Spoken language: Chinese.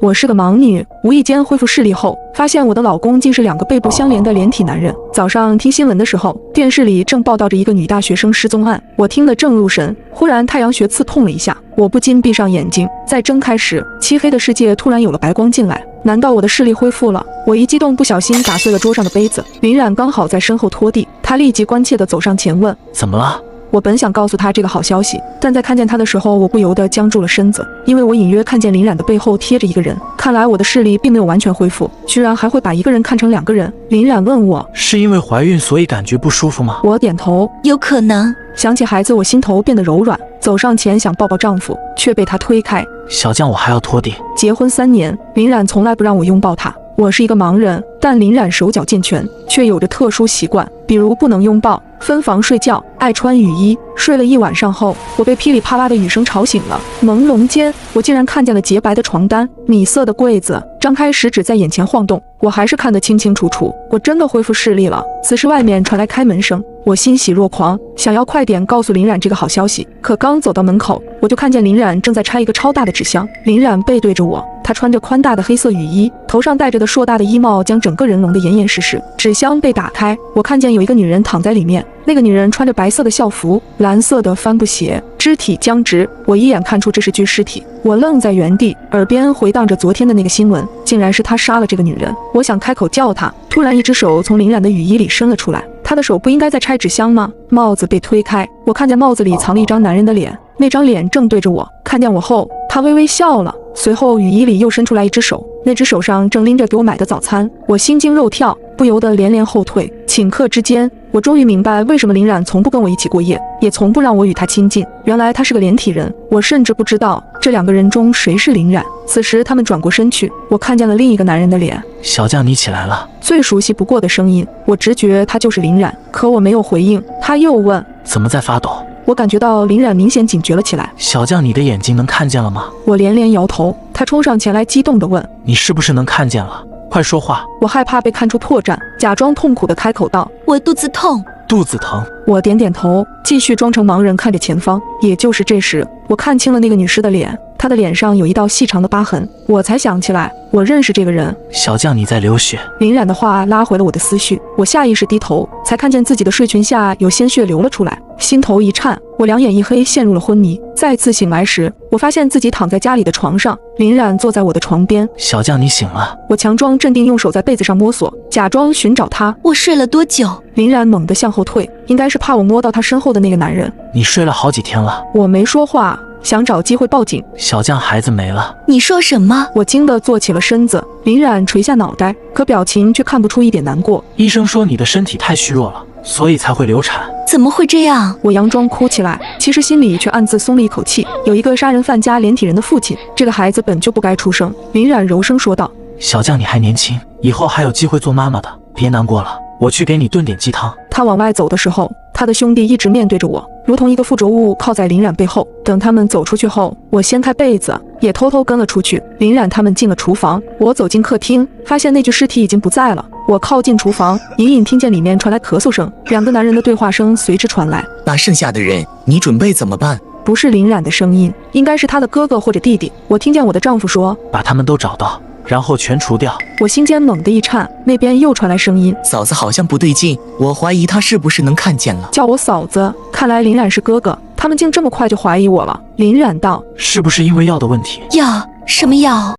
我是个盲女，无意间恢复视力后，发现我的老公竟是2个背部相连的连体男人。早上听新闻的时候，电视里正报道着一个女大学生失踪案，我听得正入神，忽然太阳穴刺痛了一下，我不禁闭上眼睛，再睁开时，漆黑的世界突然有了白光进来。难道我的视力恢复了？我一激动，不小心打碎了桌上的杯子。林冉刚好在身后拖地，他立即关切地走上前问：“怎么了？”我本想告诉他这个好消息，但在看见他的时候，我不由得僵住了身子，因为我隐约看见林冉的背后贴着一个人。看来我的视力并没有完全恢复，居然还会把一个人看成2个人。林冉问我：“是因为怀孕所以感觉不舒服吗？”我点头，有可能。想起孩子，我心头变得柔软，走上前想抱抱丈夫，却被他推开。小将，我还要拖地。结婚3年，林冉从来不让我拥抱她。我是一个盲人，但林冉手脚健全，却有着特殊习惯，比如不能拥抱、分房睡觉、爱穿雨衣。睡了1晚上后，我被噼里啪啦的雨声吵醒了。朦胧间，我竟然看见了洁白的床单、米色的柜子，张开食指在眼前晃动，我还是看得清清楚楚。我真的恢复视力了。此时外面传来开门声，我欣喜若狂，想要快点告诉林冉这个好消息。可刚走到门口，我就看见林冉正在拆一个超大的纸箱。林冉背对着我，她穿着宽大的黑色雨衣，头上戴着的硕大的衣帽将整个人笼得严严实实。纸箱被打开，我看见有一个女人躺在里面，那个女人穿着白色的校服，蓝色的帆布鞋，肢体僵直。我一眼看出这是具尸体，我愣在原地，耳边回荡着昨天的那个新闻，竟然是他杀了这个女人。我想开口叫她，突然一只手从林冉的雨衣里伸了出来，她的手不应该在拆纸箱吗？帽子被推开，我看见帽子里藏了一张男人的脸，那张脸正对着我。看见我后，他微微笑了，随后雨衣里又伸出来一只手，那只手上正拎着给我买的早餐。我心惊肉跳，不由得连连后退。顷刻之间，我终于明白为什么林冉从不跟我一起过夜，也从不让我与他亲近。原来他是个连体人，我甚至不知道这2个人中谁是林冉。此时他们转过身去，我看见了另一个男人的脸。小将，你起来了。最熟悉不过的声音，我直觉他就是林冉，可我没有回应。他又问：怎么在发抖？我感觉到林冉明显警觉了起来。小将，你的眼睛能看见了吗？我连连摇头。他冲上前来，激动地问：你是不是能看见了？快说话。我害怕被看出破绽，假装痛苦地开口道：我肚子痛。肚子疼。我点点头，继续装成盲人看着前方。也就是这时，我看清了那个女尸的脸，她的脸上有一道细长的疤痕。我才想起来，我认识这个人。小将，你在流血。林冉的话拉回了我的思绪，我下意识低头，才看见自己的睡裙下有鲜血流了出来，心头一颤，我两眼一黑，陷入了昏迷。再次醒来时，我发现自己躺在家里的床上，林冉坐在我的床边。小将，你醒了。我强装镇定，用手在被子上摸索，假装寻找他。我睡了多久？林冉猛地向后退，应该是怕我摸到他身后的那个男人。你睡了好几天了。我没说话，想找机会报警。小将，孩子没了。你说什么？我惊得坐起了身子。林冉垂下脑袋，可表情却看不出一点难过。医生说你的身体太虚弱了，所以才会流产。怎么会这样？我佯装哭起来，其实心里却暗自松了一口气。有一个杀人犯加连体人的父亲，这个孩子本就不该出生。林冉柔声说道：小将，你还年轻，以后还有机会做妈妈的，别难过了，我去给你炖点鸡汤。他往外走的时候，他的兄弟一直面对着我，如同一个附着物靠在林冉背后。等他们走出去后，我掀开被子，也偷偷跟了出去。林冉他们进了厨房，我走进客厅，发现那具尸体已经不在了。我靠近厨房，隐隐听见里面传来咳嗽声，2个男人的对话声随之传来。那剩下的人，你准备怎么办？不是林冉的声音，应该是他的哥哥或者弟弟。我听见我的丈夫说：把他们都找到，然后全除掉。我心间猛地一颤，那边又传来声音：嫂子好像不对劲，我怀疑他是不是能看见了。叫我嫂子，看来林冉是哥哥，他们竟这么快就怀疑我了。林冉道：是不是因为药的问题？药？什么药？